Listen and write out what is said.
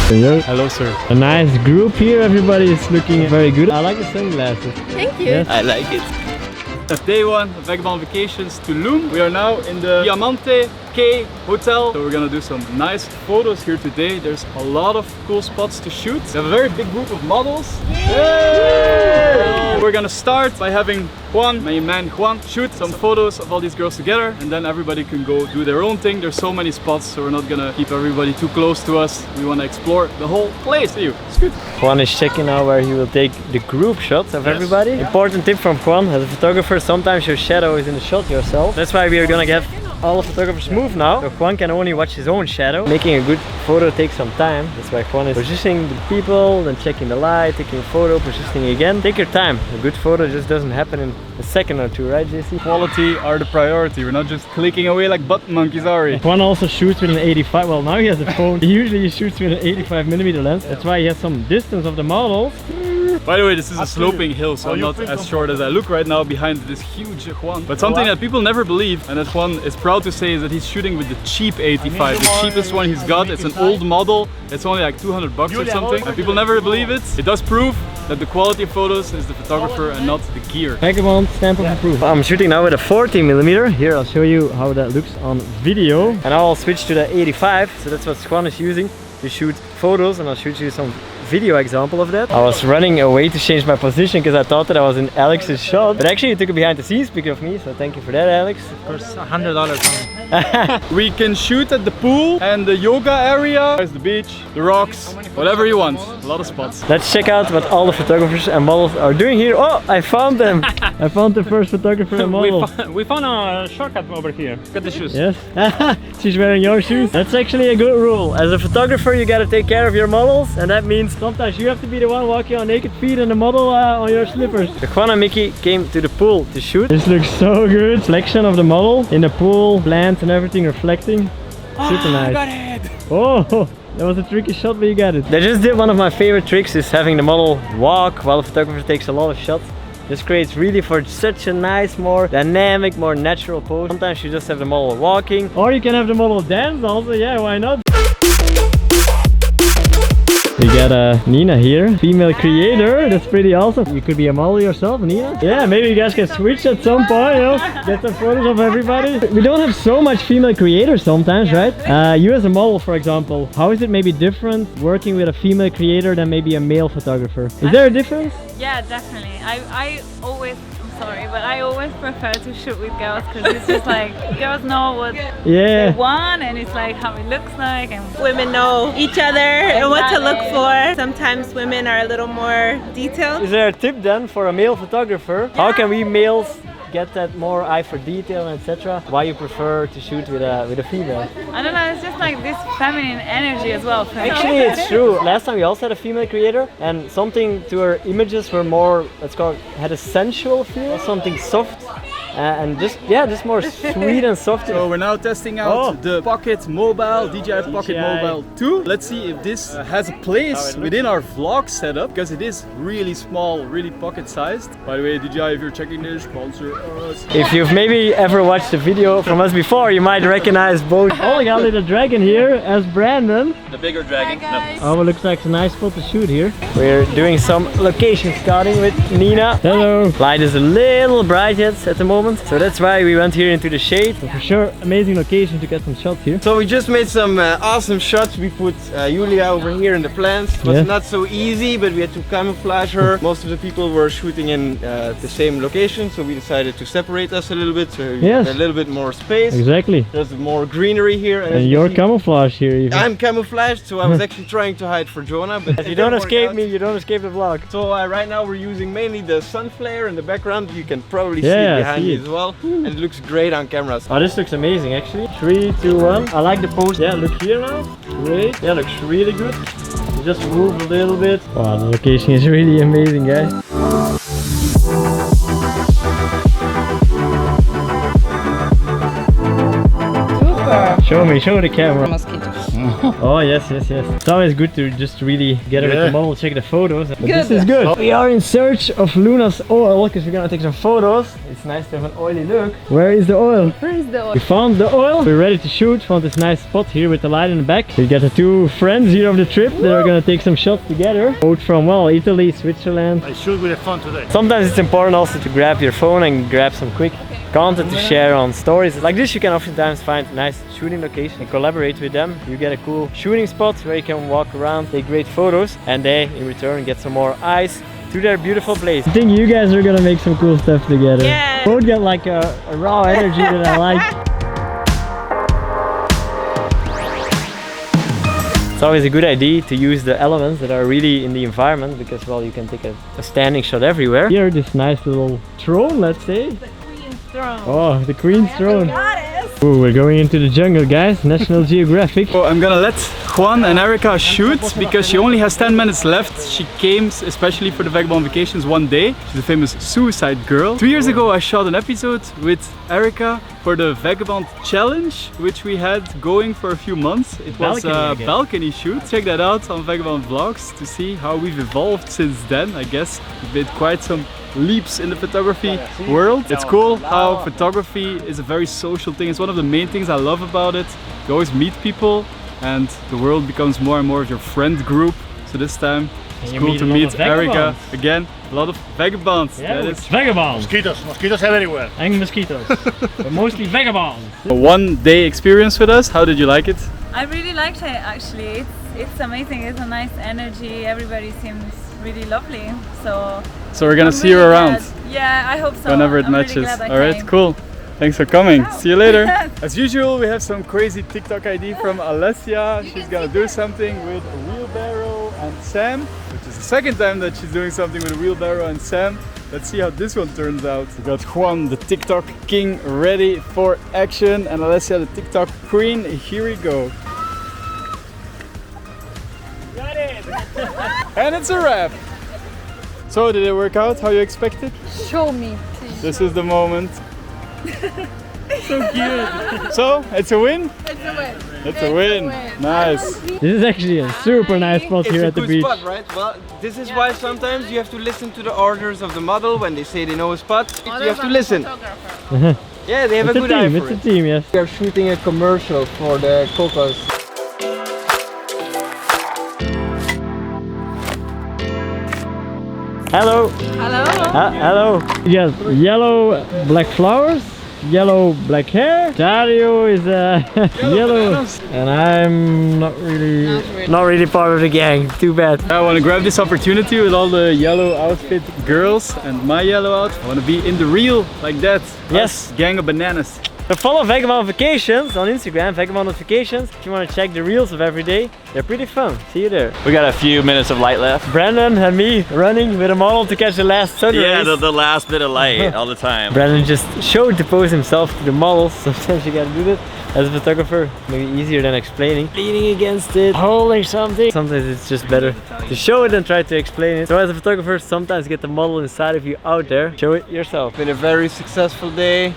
Hello. Hello, sir. A nice group here. Everybody is looking very good. I like the sunglasses. Thank you. Yes. I like it. Day one of Vagabond Vacations Tulum. We are now in the Diamante K Hotel. So we're gonna do some nice photos here today. There's a lot of cool spots to shoot. We have a very big group of models. Yay! We're gonna start by having Juan, my man Juan, shoot some photos of all these girls together, and then everybody can go do their own thing. There's so many spots, so we're not gonna keep everybody too close to us. We wanna explore the whole place. See you. It's good. Juan is checking now where he will take the group shots of everybody. Important tip from Juan, as a photographer, sometimes your shadow is in the shot yourself. That's why we are gonna get all photographers move now. So Juan can only watch his own shadow. Making a good photo takes some time. That's why Juan is positioning the people, then checking the light, taking a photo, positioning again. Take your time. A good photo just doesn't happen in a second or two, right, JC? Quality are the priority. We're not just clicking away like button monkeys, are we? Juan also shoots with an 85. Well, now he has a phone. Usually he shoots with an 85mm lens. That's why he has some distance of the models. By the way, this is a sloping hill, so I'm not as short as I look right now behind this huge Juan. But something that people never believe, and that Juan is proud to say, is that he's shooting with the cheap 85. The cheapest one he's got. It's an old model. It's only like 200 bucks or something. And people never believe it. It does prove that the quality of photos is the photographer and not the gear. Vagabond stamp of approval. I'm shooting now with a 40mm. Here, I'll show you how that looks on video. And I'll switch to the 85. So that's what Juan is using to shoot photos, and I'll shoot you some video example of that. I was running away to change my position because I thought that I was in Alex's shot, but actually you took a behind the scenes pic of me, so thank you for that, Alex. Of course, $100. We can shoot at the pool and the yoga area. There's the beach, the rocks, whatever you want. A lot of spots. Let's check out what all the photographers and models are doing here. Oh, I found them! I found the first photographer and model. We found a shortcut over here. Got the shoes. Yes. She's wearing your shoes. That's actually a good rule. As a photographer, you gotta take care of your models, and that means sometimes you have to be the one walking on naked feet and the model on your slippers. Juan and Mickey came to the pool to shoot. This looks so good. Reflection of the model in the pool, plants and everything reflecting. Super nice. I got it! Oh, that was a tricky shot, but you got it. They just did one of my favorite tricks, is having the model walk while the photographer takes a lot of shots. This creates really for such a nice, more dynamic, more natural pose. Sometimes you just have the model walking, or you can have the model dance also. Yeah, why not? We got Nina here, female creator. That's pretty awesome. You could be a model yourself, Nina. Yeah, maybe you guys can switch at some point, you know, get some photos of everybody. We don't have so much female creators sometimes, right? You as a model, for example, how is it maybe different working with a female creator than maybe a male photographer? Is there a difference? Yeah, definitely. I always, I'm sorry, but I always prefer to shoot with girls because it's just like girls know what they want, and it's like how it looks like, and women know each other and what to look for. Sometimes women are a little more detailed. Is there a tip then for a male photographer? How can we males get that more eye for detail, etc.? Why you prefer to shoot with a female? I don't know, it's just like this feminine energy as well. Actually, it's true. Last time we also had a female creator, and something to her images were more, let's call it, had a sensual feel, something soft. And just more sweet and soft. So we're now testing out the Pocket Mobile, DJI Pocket Mobile 2. Let's see if this has a place within our vlog setup, because it is really small, really pocket sized. By the way, DJI, if you're checking this, sponsor us. If you've maybe ever watched a video from us before, you might recognize both. Oh, we got a little dragon here as Brandon. The bigger dragon. Oh, it looks like a nice spot to shoot here. We're doing some location scouting with Nina. Hello. Light is a little bright yet at the moment, so that's why we went here into the shade. So for sure, amazing location to get some shots here. So we just made some awesome shots. We put Julia over here in the plants. It was not so easy, but we had to camouflage her. Most of the people were shooting in the same location, so we decided to separate us a little bit, so we had a little bit more space. Exactly. There's more greenery here. And you're camouflage here even. I'm camouflaged, so I was actually trying to hide for Jonah, but if you don't escape me, you don't escape the vlog. So right now we're using mainly the sun flare in the background. You can probably see it behind me as well. And it looks great on camera. Oh, this looks amazing actually. 3, 2, 1. I like the pose. Yeah, look here now. Great. Yeah, looks really good. You just move a little bit. Wow, the location is really amazing, guys. Super. Show the camera. Mosquitoes. Oh yes, yes, yes. It's always good to just really get it with the model, check the photos. But this is good. We are in search of Luna's oil because we're gonna take some photos. It's nice to have an oily look. Where is the oil? Where is the oil? We found the oil. We're ready to shoot. Found this nice spot here with the light in the back. We got the two friends here of the trip. They're gonna take some shots together. Both from, well, Italy, Switzerland. I shoot with the fun today. Sometimes it's important also to grab your phone and grab some quick content to share on stories. Like this you can oftentimes find a nice shooting location and collaborate with them. You get a cool shooting spot where you can walk around, take great photos, and they in return get some more eyes to their beautiful place. I think you guys are gonna make some cool stuff together. Yeah. Both got like a raw energy that I like. It's always a good idea to use the elements that are really in the environment because, well, you can take a standing shot everywhere. Here, this nice little throne, let's say. Throne. Oh, the Queen's throne. Ooh, we're going into the jungle, guys. National Geographic. So I'm gonna let Juan and Erica shoot because she only has 10 minutes left. She came especially for the Vagabond Vacations one day. She's a famous suicide girl. 2 years ago I shot an episode with Erica for the Vagabond Challenge, which we had going for a few months. It was a balcony shoot. Check that out on Vagabond Vlogs to see how we've evolved since then. I guess we've made quite some leaps in the photography world. It's cool how photography is a very social thing. It's one of the main things I love about it. You always meet people and the world becomes more and more of your friend group. So this time it's cool to meet Erica again. A lot of vagabonds. Yeah, it's vagabonds. Mosquitoes everywhere. And mosquitoes. But mostly vagabonds. A 1 day experience with us. How did you like it? I really liked it actually. It's amazing. It's a nice energy. Everybody seems really lovely. So we're gonna I'm see you really around. glad. Yeah, I hope so. Whenever it I'm matches. Really glad I Alright, came. cool. Thanks for coming. See you later. As usual, we have some crazy TikTok ID from Alessia. She's gonna do something with a wheelbarrow and Sam, which is the second time that she's doing something with a wheelbarrow and Sam. Let's see how this one turns out. We got Juan, the TikTok king, ready for action, and Alessia, the TikTok queen. Here we go. Got it! And it's a wrap. So, did it work out how you expected? Show me, please. This is the moment. So cute! So, it's a win? It's a win. It's a win. Nice. This is actually a super nice spot here at the beach. Spot, right? Well, this is why sometimes you have to listen to the orders of the model when they say they know a spot. You have to listen. Yeah, they have It's a good eye team, for it's it. a team, yes. We are shooting a commercial for the Cocos. Hello! Hello. Hello! Yes, yellow black flowers, yellow black hair. Dario is yellow, bananas. and I'm not really part of the gang. Too bad. I want to grab this opportunity with all the yellow outfit girls and my yellow outfit. I want to be in the reel like that. Yes. Us, gang of bananas. So follow Vagabond Vacations on Instagram, Vagabond Notifications. If you want to check the reels of every day, they're pretty fun. See you there. We got a few minutes of light left. Brandon and me running with a model to catch the last sun Yeah, rays. the last bit of light all the time. Brandon just showed to pose himself to the models. Sometimes you gotta do that as a photographer. Maybe easier than explaining. Leaning against it, holding something. Sometimes it's just better to show it than try to explain it. So as a photographer, sometimes get the model inside of you out there. Show it yourself. Been a very successful day.